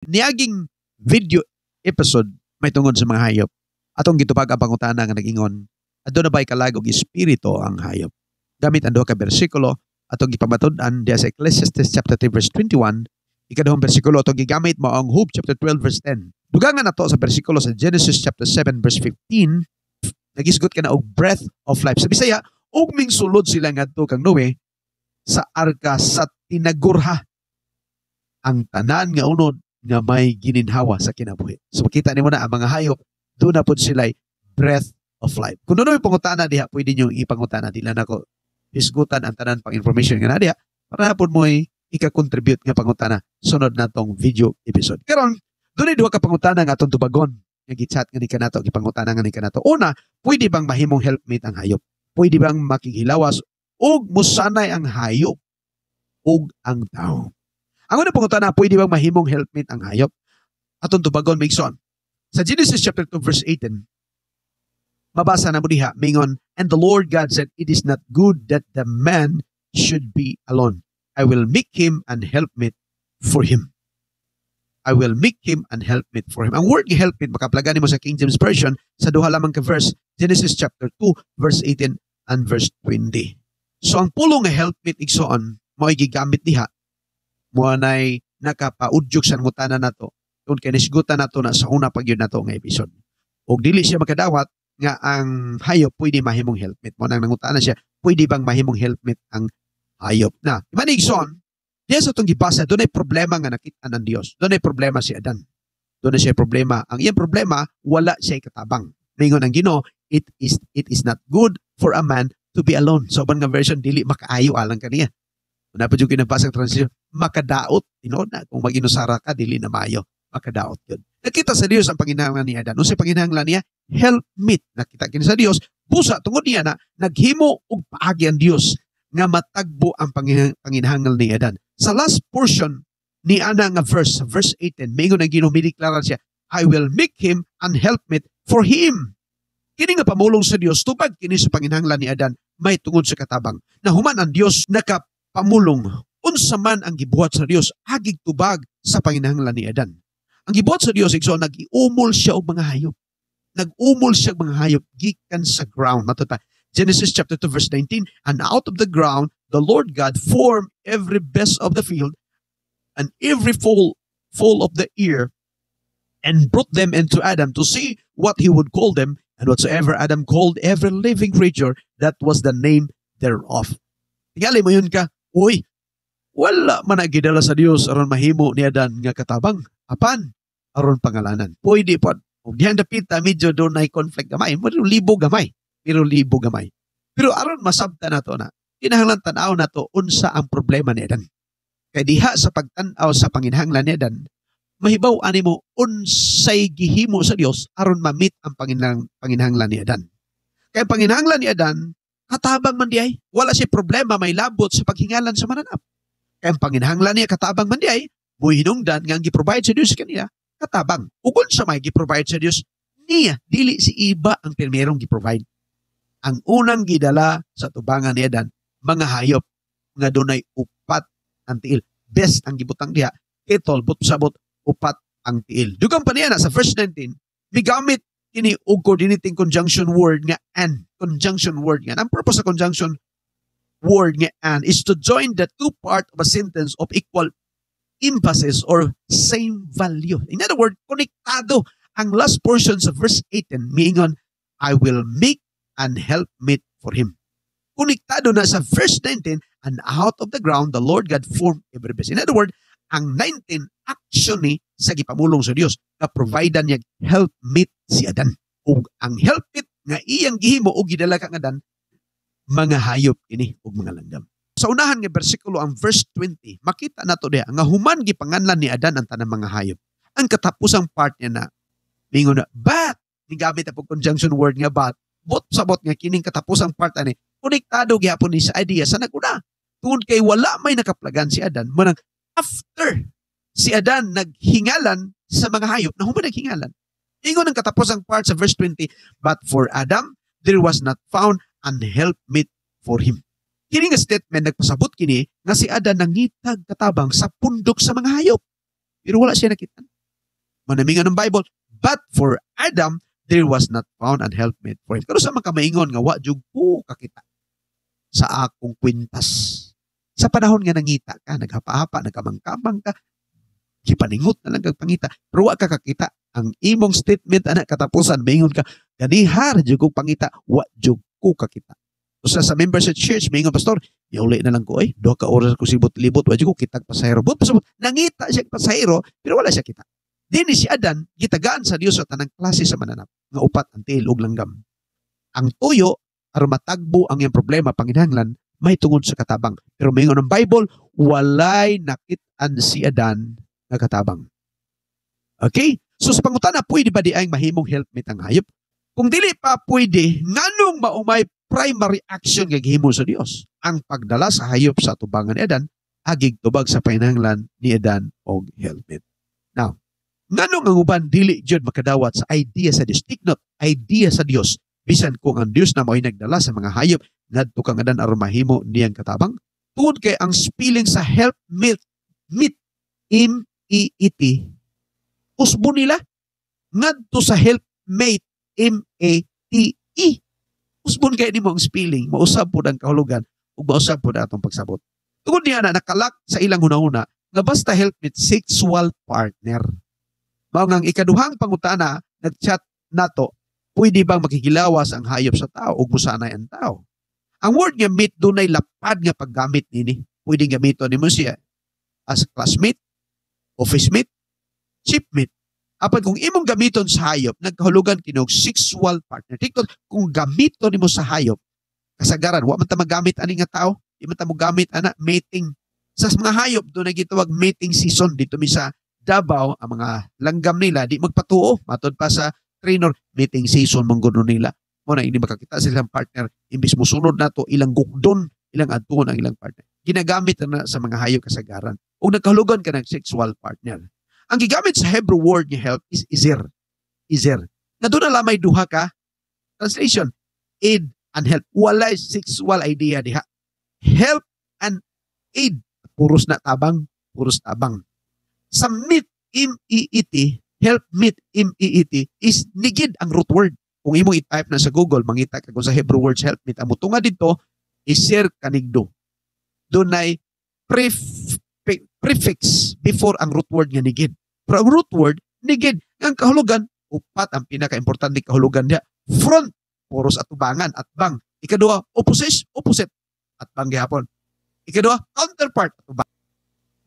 Niaging video episode may tungod sa mga hayop. Atong gitubag ang pangutana nga nag-ingon, adto na ba'y kalagog espiritu ang hayop? Gamit ang duha ka bersikulo atong gipamatud-an diha sa Ecclesiastes chapter 3 verse 21, ikaduhang bersikulo atong gigamit mo ang Job chapter 12 verse 10. Dugangan nato sa bersikulo sa Genesis chapter 7 verse 15, nagisgot ka na og breath of life. Sa Bisaya, ug ming sulod sila ngadto kang Noe sa arka sa tinagurha ang tanan nga unod nga may gininhawa sa kinabuhi. So makita nimo na ang mga hayop, doon na po sila breath of life. Kung doon may pangutana diha, pwede nyo ipangutana. Di lang ako hisgutan ang tanan pang information nga na diha, para na po mo ika-contribute nga pangutana sunod na tong video episode. Karon, doon ay duha ka pangutana nga atong tubagon. Nga gichat nga ni kanato, gipangutana nga ni kanato. Una, pwede bang mahimong helpmate ang hayop? Pwede bang makighilawas og musanay ang hayop og ang tao? Ang una pangutana, pwede bang mahimong helpmate ang hayop? Atong tubagon migson. Sa Genesis chapter 2 verse 18, mabasa na mo diha, mingon, and the Lord God said, it is not good that the man should be alone. I will make him an helpmate for him. I will make him an helpmate for him. Ang word ni helpmate, makaplagan mo sa King James Version, sa duha lamang ka verse, Genesis chapter 2 verse 18 and verse 20. So ang pulong nga helpmate igsoon, mo gigamit diha, mo nay nakapaudyok sa ngutana nato kung kinisgutan nato na sa una pag yun nato nga episode. Og dili siya makadawat nga ang hayop pwede mahimong helpmate. Mo nang nangutana siya, pwede bang mahimong helpmate ang hayop? Na, manigson, diya sa itong gibasa, doon ay problema nga nakita ng Diyos. Doon ay problema si Adan. Doon ay siya problema. Ang iyang problema, wala siya katabang. Ningon ang Ginoo, it is not good for a man to be alone. So, nga version, dili makaayo alang kaniya. Una pa yung kinabasang translation, makadaot. Na, kung mag-inusara ka, dili na maayo. Makadaot yun. Nakita sa Diyos ang panginahanglan ni Adan. Ano sa panginahanglan niya? Helpmate. Nakita kini sa Diyos. Busa, tungod niya na, naghimo og paagi ang Diyos nga matagbo ang panginahanglan ni Adan. Sa last portion ni Ana nga verse 18, may nga ginomideklara siya, I will make him an helpmate for him. Kini nga pamulong sa Diyos, tubag kini sa panginahanglan ni Adan, may tungod sa katabang. Nahuman ang Diyos nakapamulong, unsa man ang gibuhat sa Diyos, agig tubag sa panginahanglan ni Adan. Ang gibuhat sa Diyos, so nag-iumol siya og mga hayop. Nag-umol siya og mga hayop gikan sa ground. Matuta, Genesis chapter 2 verse 19, and out of the ground, the Lord God formed every beast of the field and every fowl of the ear and brought them into Adam to see what he would call them, and whatsoever Adam called every living creature, that was the name thereof. Tingali mo yun ka, uy, wala man nagidala sa Dios aron mahimo ni Adan nga katabang. Apan, aron pangalanan. Pwede po. Kung diyan dapita, medyo doon ay conflict gamay. Pero libo gamay. Pero aron masabta na to na, kinahanglan tanaw na to unsa ang problema ni Adan. Kaya diha sa pagtanaw sa panginahanglan ni Adan, mahibaw ani mo unsay gihimo sa Dios aron ma-meet ang panginahanglan ni Adan. Kaya panginahanglan ni Adan, katabang man diay. Wala siya problema, may labot sa paghingalan sa mananap. Kaya ang panginahanglan niya, katabang man diay, buhinungdan nga ang giprovide sa Dios kaniya, katabang. Ukon sa may giprovide sa Dios, niya, dili si iba ang primerong giprovide. Ang unang gidala sa tubangan ni Adan, mga hayop nga dunay upat ang tiil. Best ang gibutang diha, ketol, but-sabot, upat ang tiil. Dugang pa niya na sa verse 19, migamit kini og coordinating conjunction word nga and. Conjunction word nga. Ang purpose sa conjunction word nga and is to join the two part of a sentence of equal emphasis or same value. In other words, konektado ang last portion sa verse 18, miingon, I will make an helpmate for him. Konektado na sa verse 19, and out of the ground, the Lord God formed every beast. In other words, ang 19 action ni sa gipamulong sa Dios na provide niya helpmate si Adan. Ug ang helpmate nga iyang gihimo og gidala kang Adan, mga hayop ini ug mga langgam. Sa unahan nga bersikulo ang verse 20, makita nato diha nga human gipanganlan ni Adan ang tanang mga hayop. Ang katapusang part niya na mingon na but nigamit ang conjunction word nga but sabot nga kining katapusang part ani konektado gyapon ni sa idea sa naguna. Tungod kay wala may nakaplagan si Adan, manang after si Adan naghingalan sa mga hayop na human naghingalan. Ingon ang katapusang part sa verse 20, but for Adam there was not found an helpmate for him. Kini nga statement nagpasabot kini nga si Adan nangitag katabang sa pundok sa mga hayop. Pero wala siya nakita. Manamingan ng Bible, but for Adam, there was not found an helpmate for him. Pero sa mga kamaingon nga, wa jud po kakita sa akong kwintas. Sa panahon nga nangita ka, naghapa-hapa, nagkamang-kamang ka, kipaningot na lang kag pangita, pero wa ka kakita. Ang imong statement, anak, katapusan, maingon ka, ganihar, jud kong pangita, wa jud ko kakita. So sa members sa church, maingon, pastor, yauli na lang ko, 2 ka oras ko sibot-libot, wa jud ko kitag pasahero. But pasabot, nangita siya pasahero, pero wala siya kita. Dini si Adan, gitagaan sa Dios sa tanang klase sa mananap, nga upat ang tiil ug langgam. Ang tuyo, aron matagbo ang iyang problema, panginahanglan, may tungod sa katabang. Pero maingon ng Bible, walay nakit-an si Adan na katabang. Okay? So sa pangutana, pwede ba di ay mahimong helpmate ang hayop? Kung dili pa pwede, nganong maumay primary action nga gihimo sa Dios? Ang pagdala sa hayop sa tubangan ni Adan, agig tubag sa panginahanglan ni Adan og helpmate. Now, nganong ang uban dili jud makadawat sa idea sa Dios? Take note, idea sa Dios. Bisan kung ang Dios na mo'y nagdala sa mga hayop, ngadto kang Adan aron mahimo niyang katabang. Tungod kay ang spelling sa helpmate, meet, M-E-E-T, usbo nila ngadto sa helpmate, M-A-T-E. Usbon kay nimo ang spelling, mausab pud ang kahulugan ug mausab pud atong pagsabot. Tungod niya na nakalak sa ilang hunahuna nga basta helpmate, sexual partner. Mao nga ang ikaduhang pangutana, nagchat nato, pwede bang makikilawas ang hayop sa tao ug musanay ang tao? Ang word nga mate dunay lapad nga paggamit nini. Pwede gamiton nimo siya as classmate, office mate, shipmate. Apan kung imong gamiton sa hayop, nagkahulugan kinog sexual partner. Tikot, kung gamiton nimo sa hayop, kasagaran, wa man ta magamit ani nga tao, di man ta mo gamit ana mating. Sa mga hayop do na gitawag mating season dito mi sa Davao, ang mga langgam nila di magpatuo matod pa sa trainer, mating season mangguno nila. Mo na hindi makakita silang partner, imbis mo sunod nato ilang gukdon, ilang adtuon ang ilang partner. Ginagamit na sa mga hayop kasagaran. O nagkahulugan ka ng sexual partner. Ang gigamit sa Hebrew word ni help is izer. Izer. Na doon na lamay duha ka. Translation, aid and help. Walay sexual idea diha. Help and aid. Puros na tabang. Puros tabang. Sa meet, M-E-E-T, help meet, M-E-E-T, is nigid ang root word. Kung imong i-type na sa Google, mangita ka kung sa Hebrew words help meet. Ang mutunga dito, iser kanigdo. Doon ay prefix before ang root word nga nigid. Pero ang root word, nigid. Ang kahulugan, upat ang pinaka-importante kahulugan niya. Front, puros atubangan, atbang. Ikaduha, opposite, atbang gihapon. Ikaduha, counterpart, atubang.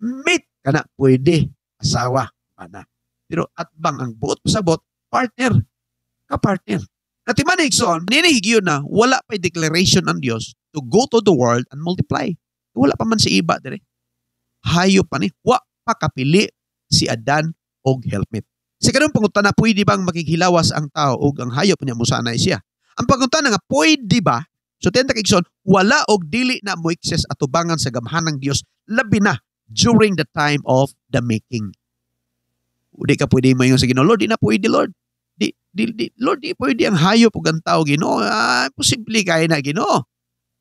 Mate, kana, pwede, asawa, pana. Pero atbang ang buot pasabot, partner, ka-partner. Natimanig son, ninihig yun na wala pa'y declaration ng Diyos to go to the world and multiply. Wala pa man si iba dire. Hayop pa ni, wa pa kapili si Adan og helpmate. Sa kanang pangutana, pwede bang makikilawas ang tao og ang hayop niya musanay siya? Ang pangutana nga, pwede ba? So tenta kigson, wala og dili na mo access atubangan sa gamhanang Dios labi na during the time of the making. Di ka pwede mo yung sa Ginoo, Lord, di na pwede, Lord. Lord, di pwede ang hayop ug ang tao, Ginoo. Posible kay na, Ginoo.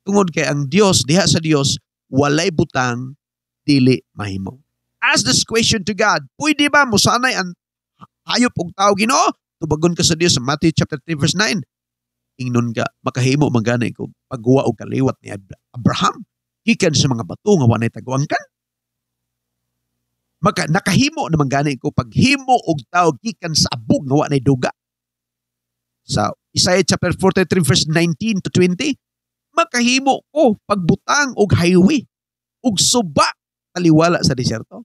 Tungod kay ang Dios, diha sa Dios, walay butang, dili mahimo. Ask this question to God, pwede ba musanay ang hayop ug tao, Ginoo? Tubagon ka sa Dios sa Matthew chapter 3 verse 9. Ingnon ka, makahimo mangganay ko pagguwa og kaliwat ni Abraham. Gikan sa mga bato nga wanay tagwangkan. Nakahimo naman gani ko paghimo og tao gikan sa abog nga wa nay duga. Sa Isaiah chapter 43 verse 19 to 20, makahimo ko pagbutang og highway og suba taliwala sa deserto.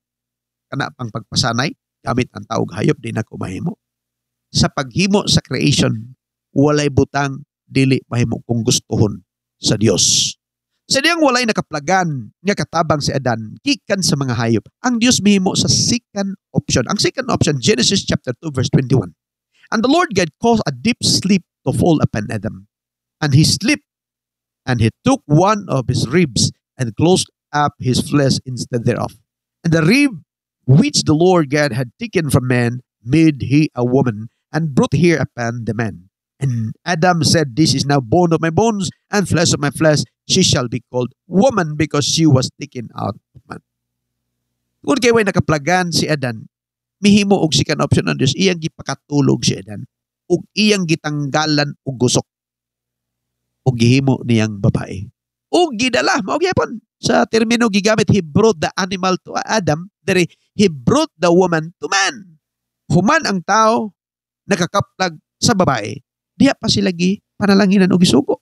Kana pang pagpasanay gamit ang tao og hayop di na ko mahimo. Sa paghimo sa creation, walay butang dili mahimo kung gustuhon sa Dios. Sa diyang walay nakaplagan nga katabang si Adan gikan sa mga hayop, ang Dios mihimo sa second option. Ang second option, Genesis chapter 2 verse 21. And the Lord God caused a deep sleep to fall upon Adam. And he slept, and he took one of his ribs and closed up his flesh instead thereof. And the rib which the Lord God had taken from man made he a woman and brought her upon the man. And Adam said, this is now bone of my bones and flesh of my flesh. She shall be called woman because she was taken out of man. Kung kaya nakaplagan si Adan, mihimo og second option ng Dios, iyang gipakatulog siya dan ug iyang gitanggalan og gusok ug gihimo niyang babae. Ug gidala mao gyapon sa termino gigamit, he brought the animal to Adam, dere he brought the woman to man. Human ang tao nakakaplag sa babae, diha pa sila gi panalanginan og gisugo.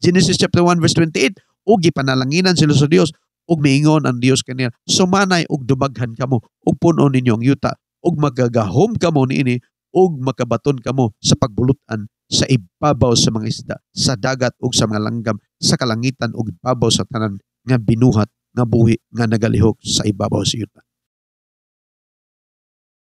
Genesis chapter 1 verse 28, ug gipanalanginan sila sa Dios ug miingon ang Dios kaniya, sumanay ug dumaghan kamo ug punon ninyo ang yuta ug magagahom kamo niini ug makabaton kamo sa pagbulutan sa ibabaw sa mga isda, sa dagat ug sa mga langgam, sa kalangitan ug ibabaw sa tanan nga binuhat nga buhi nga nagalihok sa ibabaw sa yuta.